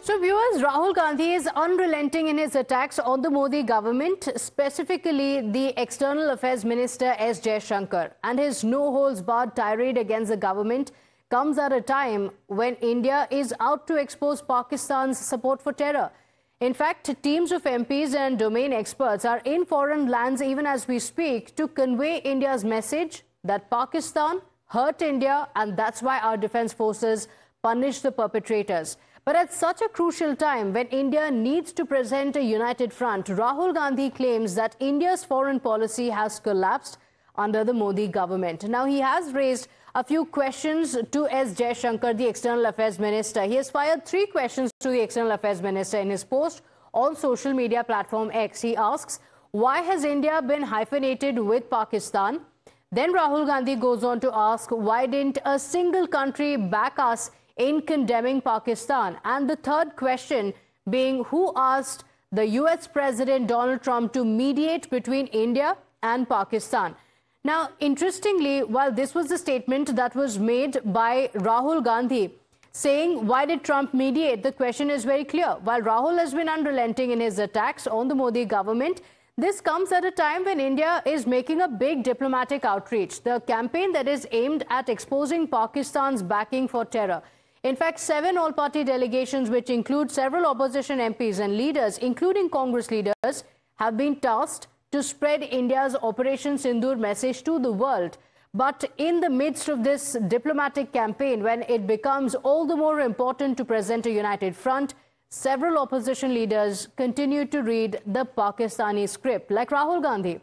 So viewers, Rahul Gandhi is unrelenting in his attacks on the Modi government, specifically the External Affairs Minister S. Jaishankar. And his no-holds-barred tirade against the government comes at a time when India is out to expose Pakistan's support for terror. In fact, teams of MPs and domain experts are in foreign lands even as we speak to convey India's message that Pakistan hurt India and that's why our defense forces punish the perpetrators. But at such a crucial time when India needs to present a united front, Rahul Gandhi claims that India's foreign policy has collapsed under the Modi government. Now, he has raised a few questions to S. Jaishankar, the External Affairs Minister. He has fired 3 questions to the External Affairs Minister in his post on social media platform X. He asks, why has India been hyphenated with Pakistan? Then Rahul Gandhi goes on to ask, why didn't a single country back us in condemning Pakistan? And the third question being, who asked the US President Donald Trump to mediate between India and Pakistan? Now, interestingly, while this was the statement that was made by Rahul Gandhi, saying, why did Trump mediate? The question is very clear. While Rahul has been unrelenting in his attacks on the Modi government, this comes at a time when India is making a big diplomatic outreach, the campaign that is aimed at exposing Pakistan's backing for terror. In fact, 7 all-party delegations, which include several opposition MPs and leaders, including Congress leaders, have been tasked to spread India's Operation Sindoor message to the world. But in the midst of this diplomatic campaign, when it becomes all the more important to present a united front, several opposition leaders continue to read the Pakistani script, like Rahul Gandhi.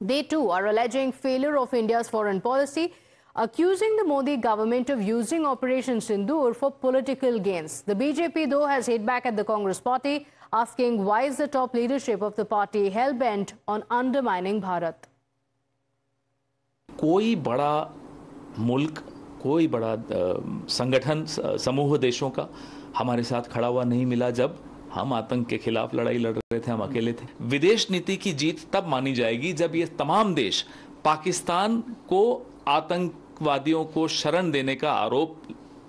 They too are alleging failure of India's foreign policy, accusing the Modi government of using Operation Sindoor for political gains. The BJP, though, has hit back at the Congress party, asking why is the top leadership of the party hell-bent on undermining Bharat. कोई बड़ा मुल्क, कोई बड़ा संगठन, समूह देशों का हमारे साथ खड़ा हुआ नहीं मिला जब हम आतंक के खिलाफ लड़ाई लड़ रहे थे, हम अकेले थे। विदेश नीति की जीत तब मानी जाएगी जब ये तमाम देश पाकिस्तान को आतंकवादियों को शरण देने का आरोप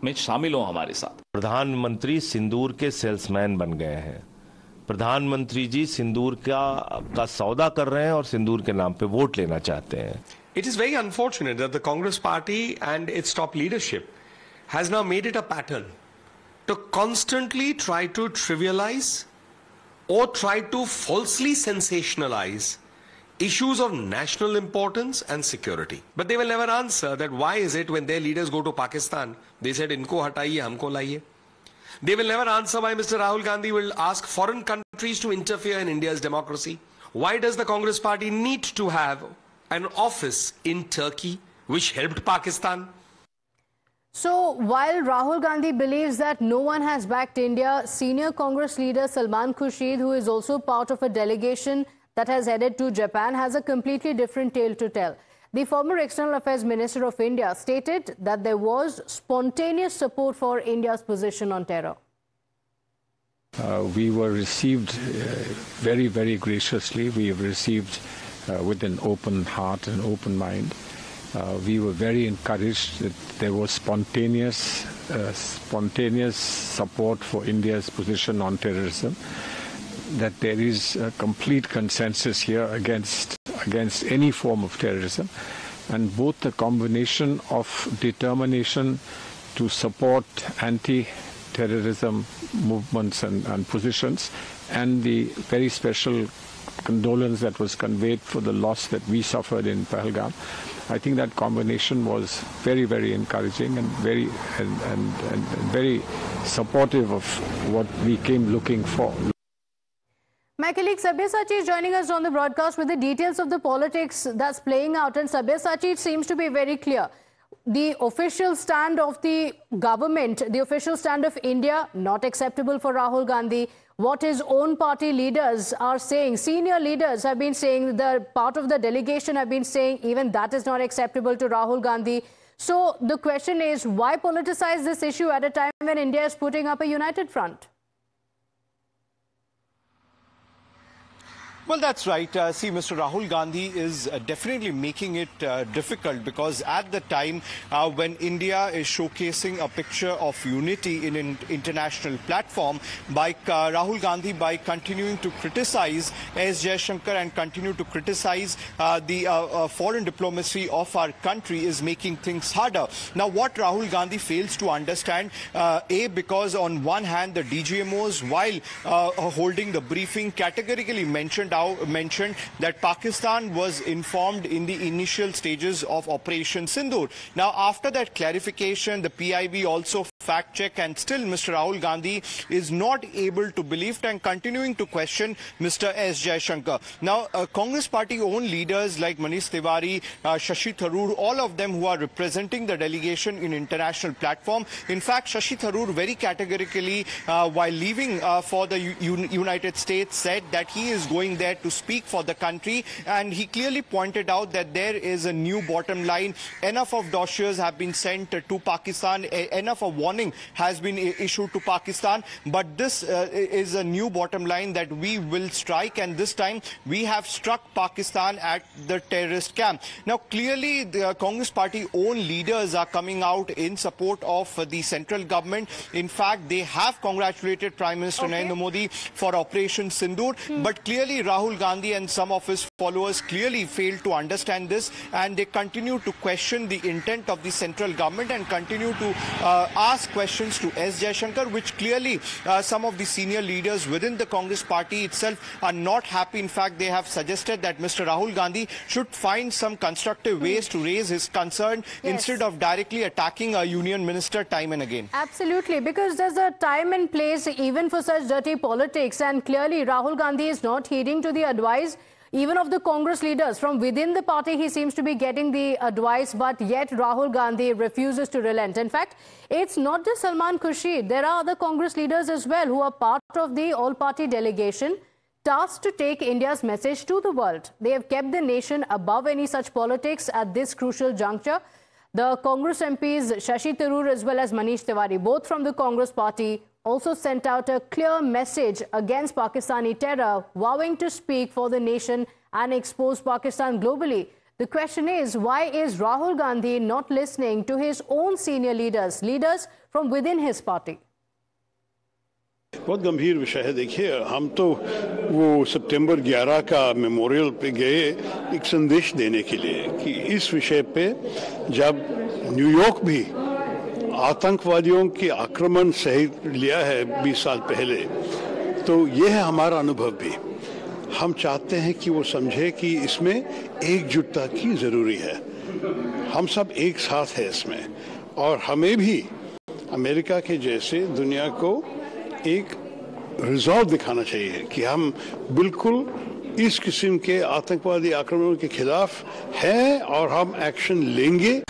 में शामिल हो हमारे साथ। प्रधानमंत्री सिंदूर के सेल्समैन बन गए हैं। प्रधानमंत्री जी सिंदूर का सौदा कर रहे हैं और सिंदूर के नाम पे वोट लेना चाहते हैं। It is very unfortunate that the Congress party and its top leadership has now made it a pattern to constantly try to trivialize or try to falsely sensationalize issues of national importance and security. But they will never answer that why is it when their leaders go to Pakistan, they said, inko hataiye, humko laiye. They will never answer why Mr. Rahul Gandhi will ask foreign countries to interfere in India's democracy. Why does the Congress party need to have an office in Turkey which helped Pakistan? So, while Rahul Gandhi believes that no one has backed India, senior Congress leader Salman Khurshid, who is also part of a delegation that has headed to Japan, has a completely different tale to tell. The former External Affairs Minister of India stated that there was spontaneous support for India's position on terror. We were received very, very graciously. We were received with an open heart and open mind. We were very encouraged that there was spontaneous support for India's position on terrorism, that there is a complete consensus here against any form of terrorism, and both the combination of determination to support anti-terrorism movements and positions, and the very special condolence that was conveyed for the loss that we suffered in Pahalgam. I think that combination was very, very encouraging and very supportive of what we came looking for. My colleague Sabyasachi is joining us on the broadcast with the details of the politics that's playing out. And Sabyasachi, it seems to be very clear. The official stand of the government, the official stand of India, not acceptable for Rahul Gandhi. What his own party leaders are saying, senior leaders have been saying, the part of the delegation have been saying, even that is not acceptable to Rahul Gandhi. So the question is, why politicize this issue at a time when India is putting up a united front? Well, that's right. See, Mr. Rahul Gandhi is definitely making it difficult, because at the time when India is showcasing a picture of unity in an international platform, by Rahul Gandhi, by continuing to criticize S. Jaishankar and continue to criticize the foreign diplomacy of our country, is making things harder. Now, what Rahul Gandhi fails to understand, because on one hand, the DGMOs, while holding the briefing, categorically mentioned that Pakistan was informed in the initial stages of Operation Sindoor. Now, after that clarification, the PIB also fact-check, and still Mr. Rahul Gandhi is not able to believe and continuing to question Mr. S. Jaishankar. Now, Congress party own leaders like Manish Tiwari, Shashi Tharoor, all of them who are representing the delegation in international platform. In fact, Shashi Tharoor very categorically, while leaving for the United States, said that he is going there to speak for the country, and he clearly pointed out that there is a new bottom line. Enough of dossiers have been sent to Pakistan, enough of warning has been issued to Pakistan, but this is a new bottom line that we will strike, and this time we have struck Pakistan at the terrorist camp. Now, clearly the Congress party own leaders are coming out in support of the central government. In fact, they have congratulated Prime Minister Narendra Modi for Operation Sindoor, but clearly Rahul Gandhi and some of his followers clearly failed to understand this, and they continue to question the intent of the central government and continue to ask questions to S. Jaishankar, which clearly some of the senior leaders within the Congress party itself are not happy. In fact, they have suggested that Mr. Rahul Gandhi should find some constructive ways to raise his concern instead of directly attacking a union minister time and again. Absolutely, because there's a time and place even for such dirty politics, and clearly Rahul Gandhi is not heeding to the advice even of the Congress leaders. From within the party, he seems to be getting the advice, but yet Rahul Gandhi refuses to relent. In fact, it's not just Salman Khurshid. There are other Congress leaders as well who are part of the all-party delegation tasked to take India's message to the world. They have kept the nation above any such politics at this crucial juncture. The Congress MPs Shashi Tharoor as well as Manish Tiwari, both from the Congress party, also sent out a clear message against Pakistani terror, vowing to speak for the nation and expose Pakistan globally. The question is, why is Rahul Gandhi not listening to his own senior leaders from within his party? बहुत गंभीर विषय है। देखिए, हम तो वो सितंबर 11 का memorial पे गए एक संदेश देने के लिए कि इस विषय पे जब न्यूयॉर्क भी आतंकवादियों के आक्रमण सहित लिया है 20 साल पहले, तो ये है हमारा अनुभव भी। हम चाहते हैं कि वो समझे कि इसमें एकजुटता की ज़रूरी है। हम सब एक साथ हैं इसमें, और हमें भी अमेरिका के जैसे दुनिया को एक रिजॉल्व दिखाना चाहिए कि हम बिल्कुल इस किस्म के आतंकवादी आक्रमणों के खिलाफ हैं और हम एक्शन लेंगे।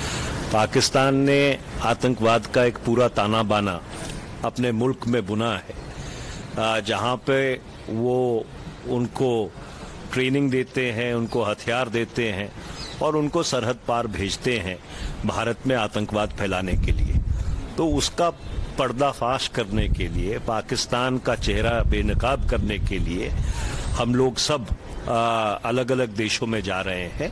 पाकिस्तान ने आतंकवाद का एक पूरा ताना बाना अपने मुल्क में बुना है, जहां पे वो उनको ट्रेनिंग देते हैं, उनको हथियार देते हैं और उनको सरहद पार भेजते हैं भारत में आतंकवाद फैलाने के लिए। तो उसका पर्दाफाश करने के लिए, पाकिस्तान का चेहरा बेनकाब करने के लिए हम लोग सब अलग अलग देशों में जा रहे हैं।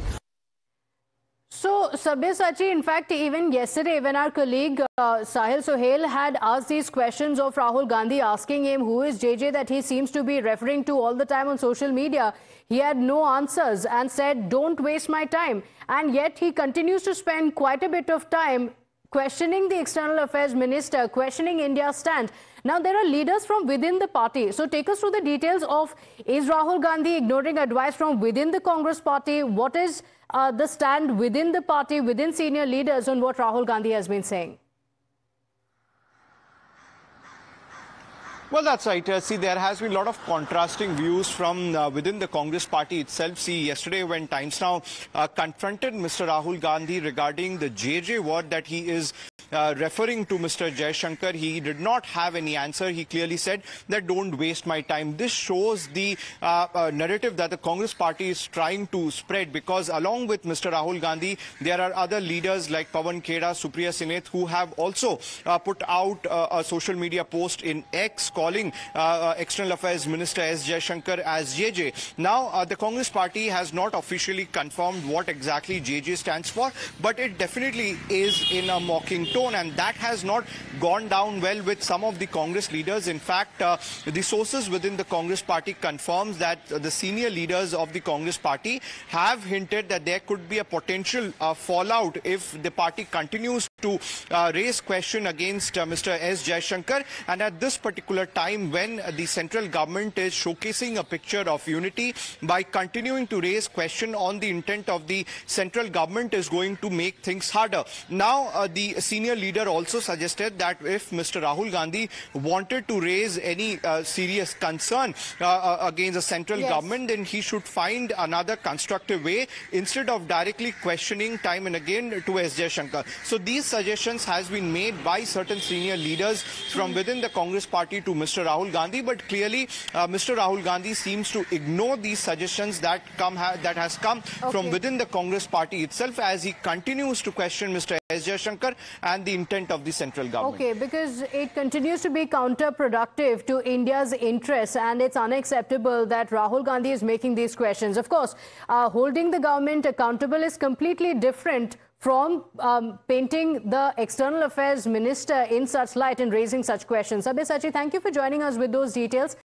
So, Sabyasachi, in fact, even yesterday when our colleague Sahil Sohail had asked these questions of Rahul Gandhi, asking him who is JJ that he seems to be referring to all the time on social media, he had no answers and said, don't waste my time. And yet he continues to spend quite a bit of time questioning the External Affairs Minister, questioning India's stand. Now, there are leaders from within the party. So, take us through the details of, is Rahul Gandhi ignoring advice from within the Congress party? What is the stand within the party, within senior leaders on what Rahul Gandhi has been saying? Well, that's right. See, there has been a lot of contrasting views from within the Congress party itself. See, yesterday when Times Now confronted Mr. Rahul Gandhi regarding the JJ word that he is referring to Mr. Jaishankar, he did not have any answer. He clearly said that don't waste my time. This shows the narrative that the Congress party is trying to spread, because along with Mr. Rahul Gandhi, there are other leaders like Pawan Khera, Supriya Sineth, who have also put out a social media post in X calling External Affairs Minister S. Jaishankar as JJ. Now, the Congress party has not officially confirmed what exactly JJ stands for, but it definitely is in a mocking tone, and that has not gone down well with some of the Congress leaders. In fact, the sources within the Congress party confirms that the senior leaders of the Congress party have hinted that there could be a potential fallout if the party continues to raise question against Mr. S. Jaishankar. And at this particular time, when the central government is showcasing a picture of unity by continuing to raise question on the intent of the central government, is going to make things harder. Now, the senior leader also suggested that if Mr. Rahul Gandhi wanted to raise any serious concern against the central government, then he should find another constructive way instead of directly questioning time and again to S. Jaishankar. So these suggestions has been made by certain senior leaders from within the Congress party to Mr. Rahul Gandhi, but clearly Mr. Rahul Gandhi seems to ignore these suggestions that has come from within the Congress party itself, as he continues to question Mr. S. Jaishankar and the intent of the central government. Okay, because it continues to be counterproductive to India's interests, and it's unacceptable that Rahul Gandhi is making these questions. Of course, holding the government accountable is completely different from painting the External Affairs Minister in such light and raising such questions. Sabyasachi, thank you for joining us with those details.